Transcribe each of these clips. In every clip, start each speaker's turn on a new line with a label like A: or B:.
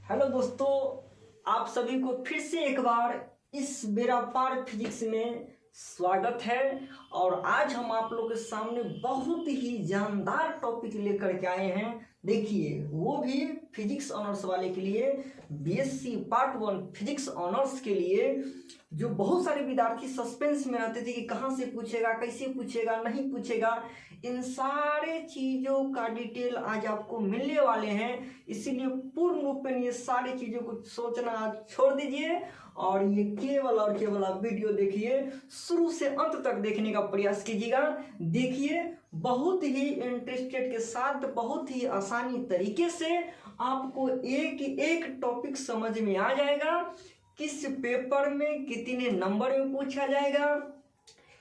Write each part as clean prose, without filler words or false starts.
A: Hello दोस्तों, आप सभी को फिर से एक बार इस बेड़ा पार फिजिक्स में स्वागत है। और आज हम आप लोगों के सामने बहुत ही जानदार टॉपिक लेकर के आए हैं। देखिए, वो भी फिजिक्स ऑनर्स वाले के लिए, बीएससी पार्ट 1 फिजिक्स ऑनर्स के लिए, जो बहुत सारे विद्यार्थी सस्पेंस में रहते थे कि कहाँ से पूछेगा, कैसे पूछेगा, नहीं पूछेगा। इन सारे चीज़ों का डिटेल आज आपको मिलने वाले हैं। इसीलिए पूर्ण रूप में ये सारी चीज़ों को सोचना छोड़ दीजिए और ये केवल और केवल आप वीडियो देखिए, शुरू से अंत तक देखने का प्रयास कीजिएगा। देखिए, बहुत ही इंटरेस्टेड के साथ बहुत ही आसानी तरीके से आपको एक एक टॉपिक समझ में आ जाएगा। किस पेपर में कितने नंबर में पूछा जाएगा,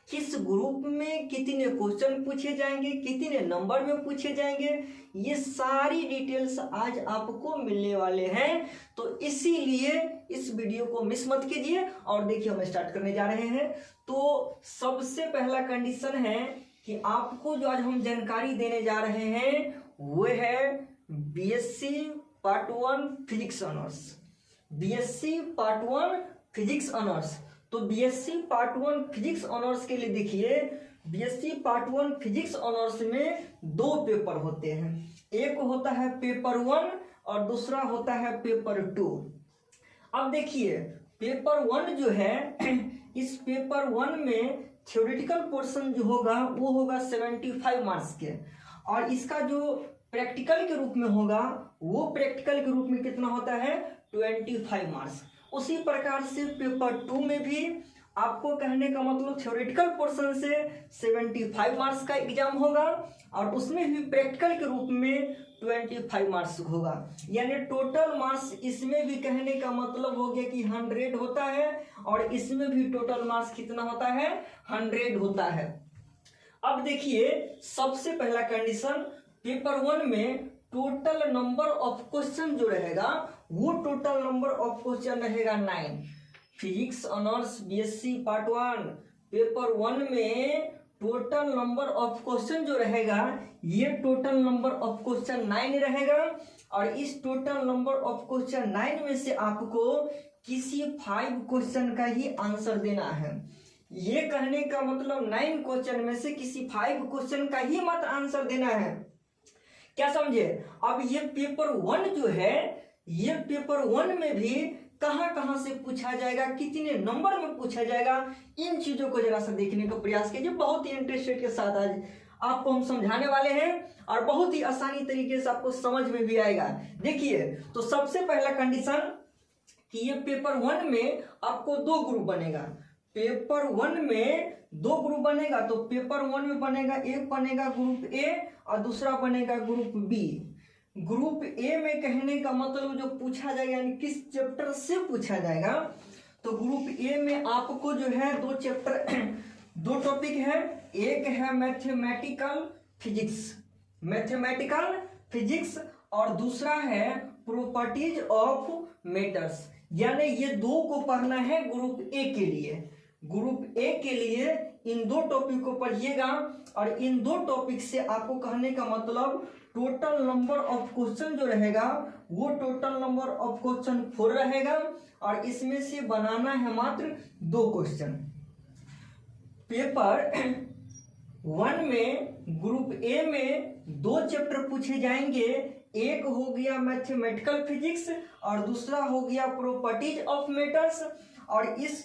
A: किस ग्रुप में कितने क्वेश्चन पूछे जाएंगे, कितने नंबर में पूछे जाएंगे, ये सारी डिटेल्स आज आपको मिलने वाले हैं। तो इसीलिए इस वीडियो को मिस मत कीजिए। और देखिए, हम स्टार्ट करने जा रहे हैं। तो सबसे पहला कंडीशन है कि आपको जो आज हम जानकारी देने जा रहे हैं वो है BSc part 1 physics honours. BSc part 1 physics honours. तो बीएससी पार्ट 1 फिजिक्स ऑनर्स के लिए देखिए, बीएससी पार्ट 1 फिजिक्स ऑनर्स में दो पेपर होते हैं। एक होता है पेपर 1 और दूसरा होता है पेपर 2। अब देखिए, पेपर 1 जो है इस पेपर 1 में थ्योरेटिकल पोर्शन जो होगा वो होगा 75 मार्क्स के, और इसका जो प्रैक्टिकल के रूप में होगा वो प्रैक्टिकल के रूप में कितना होता है 25 मार्क्स। उसी प्रकार से पेपर 2 में भी आपको कहने का मतलब थ्योरेटिकल पोर्शन से 75 मार्क्स का एग्जाम होगा और उसमें भी प्रैक्टिकल के रूप में 25 मार्क्स होगा। यानी टोटल मार्क्स इसमें भी कहने का मतलब हो गया कि 100 होता है और इसमें भी टोटल मार्क्स कितना होता है 100 होता है। अब देखिए, सबसे पहला कंडीशन, पेपर 1 में टोटल नंबर ऑफ क्वेश्चन जो रहेगा वो टोटल नंबर ऑफ क्वेश्चन रहेगा 9। Physics honours BSc part 1 paper 1 में टोटल नंबर ऑफ क्वेश्चन जो रहेगा ये टोटल नंबर ऑफ क्वेश्चन 9 रहेगा। और इस टोटल नंबर ऑफ क्वेश्चन 9 में से आपको किसी 5 क्वेश्चन का ही आंसर देना है। ये कहने का मतलब 9 क्वेश्चन में से किसी 5 क्वेश्चन का ही मत आंसर देना है। क्या समझे? अब ये पेपर 1 जो है, ये पेपर 1 में भी कहां कहां से पूछा जाएगा, कितने नंबर में पूछा जाएगा, इन चीजों को जरा सा देखने का प्रयास कीजिए। बहुत ही इंटरेस्टेड के साथ आज आपको हम समझाने वाले हैं और बहुत ही आसानी तरीके से आपको समझ में भी आएगा। देखिए, तो सबसे पहला कंडीशन कि ये पेपर 1 में आपको 2 ग्रुप बनेगा। पेपर 1 में 2 ग्रुप बनेगा। तो पेपर 1 में बनेगा, एक बनेगा ग्रुप ए और दूसरा बनेगा ग्रुप बी। ग्रुप ए में कहने का मतलब जो पूछा जाएगा यानी किस चैप्टर से पूछा जाएगा, तो ग्रुप ए में आपको जो है 2 चैप्टर 2 टॉपिक है। एक है मैथमेटिकल फिजिक्स और दूसरा है प्रॉपर्टीज ऑफ मैटर्स। यानी ये 2 को पढ़ना है ग्रुप ए के लिए। ग्रुप ए के लिए इन 2 टॉपिक को पढ़िएगा और इन 2 टॉपिक से आपको कहने का मतलब टोटल नंबर ऑफ क्वेश्चन जो रहेगा वो टोटल नंबर ऑफ क्वेश्चन 4 रहेगा और इसमें से बनाना है मात्र 2 क्वेश्चन। पेपर 1 में ग्रुप ए में 2 चैप्टर पूछे जाएंगे। एक हो गया मैथमेटिकल फिजिक्स और दूसरा हो गया प्रॉपर्टीज ऑफ मैटर्स। और इस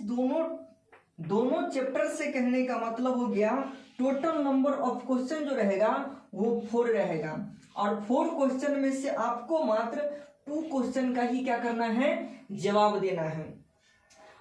A: दोनों चैप्टर से कहने का मतलब हो गया टोटल नंबर ऑफ क्वेश्चन जो रहेगा वो 4 रहेगा और 4 क्वेश्चन में से आपको मात्र 2 क्वेश्चन का ही क्या करना है, जवाब देना है।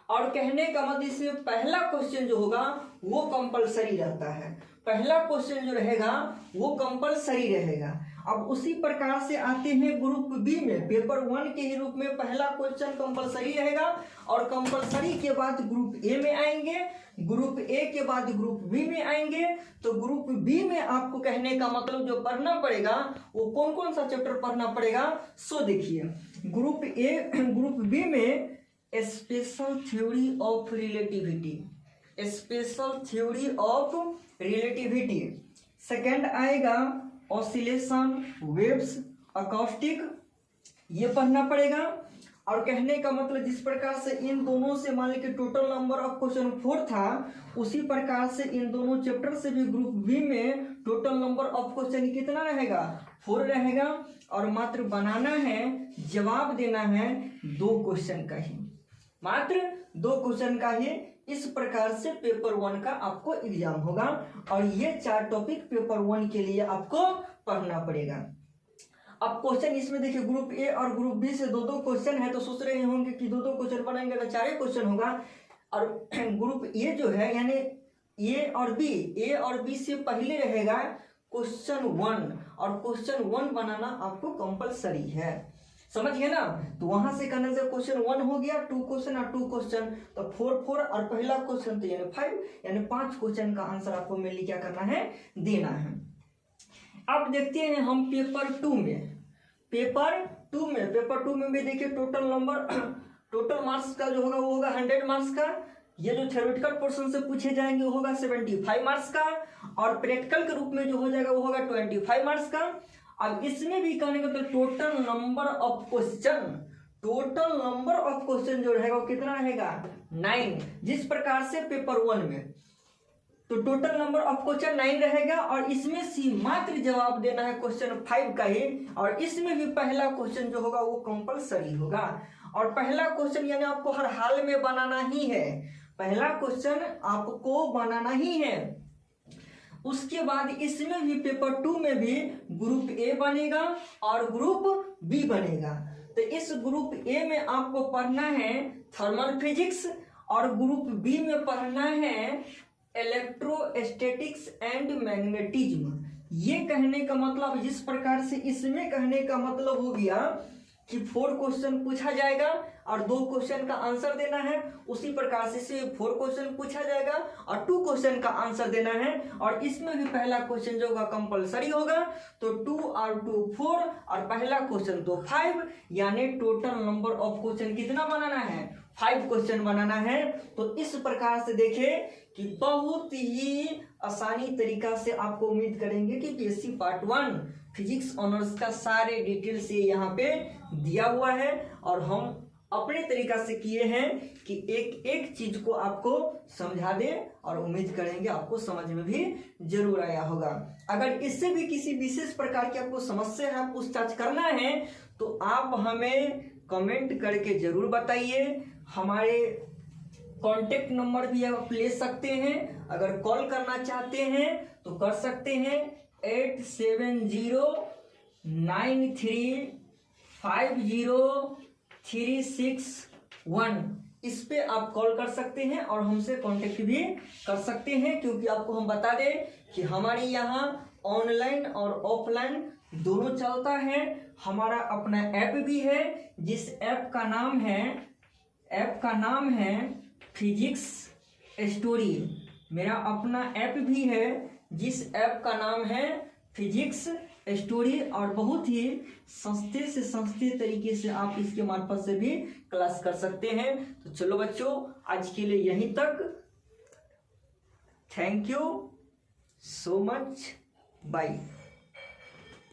A: और कहने का मतलब इसमें पहला क्वेश्चन जो होगा वो कंपलसरी रहता है। पहला क्वेश्चन जो रहेगा वो कंपलसरी रहेगा। अब उसी प्रकार से आते हैं ग्रुप बी में। पेपर 1 के ही रूप में पहला क्वेश्चन कंपलसरी रहेगा और कंपलसरी के बाद ग्रुप ए में आएंगे, ग्रुप ए के बाद ग्रुप बी में आएंगे। तो ग्रुप बी में आपको कहने का मतलब जो पढ़ना पड़ेगा वो कौन कौन सा चैप्टर पढ़ना पड़ेगा। सो देखिए, ग्रुप बी में special theory of relativity, second आएगा ऑसिलेशन, वेव्स, अकॉस्टिक, ये पढ़ना पड़ेगा। और कहने का मतलब जिस प्रकार से इन दोनों से मान लीजिए टोटल नंबर ऑफ क्वेश्चन 4 था, उसी प्रकार से इन दोनों चैप्टर से भी ग्रुप बी में टोटल नंबर ऑफ क्वेश्चन कितना रहेगा, 4 रहेगा। और मात्र बनाना है, जवाब देना है 2 क्वेश्चन का ही, मात्र 2 क्वेश्चन का ही। इस प्रकार से पेपर 1 का आपको एग्जाम होगा और ये 4 टॉपिक पेपर 1 के लिए आपको पढ़ना पड़ेगा। अब क्वेश्चन इसमें देखिए ग्रुप ए और ग्रुप बी से 2-2 क्वेश्चन है, तो सोच रहे होंगे कि 2-2 क्वेश्चन पढ़ेंगे तो 4 क्वेश्चन होगा। और ग्रुप ए जो है यानी ए और बी से पहले रहेगा क्वेश्चन 1, और क्वेश्चन 1 बनाना आपको कंपलसरी है, समझ गए ना। तो वहां से करने से क्वेश्चन 1 हो गया, 2 क्वेश्चन और 2 क्वेश्चन, तो 4 और पहला क्वेश्चन तो यानी 5, यानी 5 क्वेश्चन का आंसर आपको मेनली क्या करना है, देना है। अब देखते हैं हम पेपर 2 में भी देखिए टोटल मार्क्स का जो होगा वो होगा 100 मार्क्स का। ये जो थ्योरेटिकल पोर्शन से पूछे जाएंगे वो होगा 75 मार्क्स का, और प्रैक्टिकल के रूप में जो हो जाएगा वो होगा 25 मार्क्स का। अब इसमें भी कहने का तो टोटल नंबर ऑफ क्वेश्चन जो रहेगा वो कितना रहेगा, 9। जिस प्रकार से पेपर 1 में तो टोटल नंबर ऑफ क्वेश्चन 9 रहेगा, और इसमें से मात्र जवाब देना है क्वेश्चन 5 का ही। और इसमें भी पहला क्वेश्चन जो होगा वो कंपलसरी होगा, और पहला क्वेश्चन यानी आपको हर हाल में बनाना ही है, पहला क्वेश्चन आपको बनाना ही है। उसके बाद इसमें भी पेपर 2 में भी ग्रुप ए बनेगा और ग्रुप बी बनेगा। तो इस ग्रुप ए में आपको पढ़ना है थर्मल फिजिक्स, और ग्रुप बी में पढ़ना है इलेक्ट्रोस्टैटिक्स एंड मैग्नेटिज्म। ये कहने का मतलब जिस प्रकार से इसमें कहने का मतलब हो गया कि 4 क्वेश्चन पूछा जाएगा और 2 क्वेश्चन का आंसर देना है, उसी प्रकार से 4 क्वेश्चन पूछा जाएगा और 2 क्वेश्चन का आंसर देना है। और इसमें भी पहला क्वेश्चन जो होगा कंपलसरी होगा, तो 2 और 2 4, और पहला क्वेश्चन तो 5, यानी टोटल नंबर ऑफ क्वेश्चन कितना बनाना है, 5 क्वेश्चन बनाना है। तो इस प्रकार से देखें कि बहुत ही आसानी तरीका से आपको उम्मीद करेंगे कि बीएससी पार्ट 1 फिजिक्स ऑनर्स का सारे डिटेल से यहाँ पे दिया हुआ है, और हम अपने तरीका से किए हैं कि एक एक चीज को आपको समझा दें, और उम्मीद करेंगे आपको समझ में भी जरूर आया होगा। अगर इससे भी किसी विशेष प्रकार की आपको समस्या है, पूछताछ करना है, तो आप हमें कमेंट करके जरूर बताइए। हमारे कॉन्टेक्ट नंबर भी आप ले सकते हैं, अगर कॉल करना चाहते हैं तो कर सकते हैं 8709350361। इस पे आप कॉल कर सकते हैं और हमसे कांटेक्ट भी कर सकते हैं, क्योंकि आपको हम बता दें कि हमारे यहाँ ऑनलाइन और ऑफलाइन दोनों चलता है। हमारा अपना ऐप भी है, जिस ऐप का नाम है फिजिक्स स्टोरी। मेरा अपना ऐप भी है जिस ऐप का नाम है फिजिक्स स्टोरी, और बहुत ही सस्ते तरीके से आप इसके मार्फत से भी क्लास कर सकते हैं। तो चलो बच्चों, आज के लिए यहीं तक। Thank you so much, bye.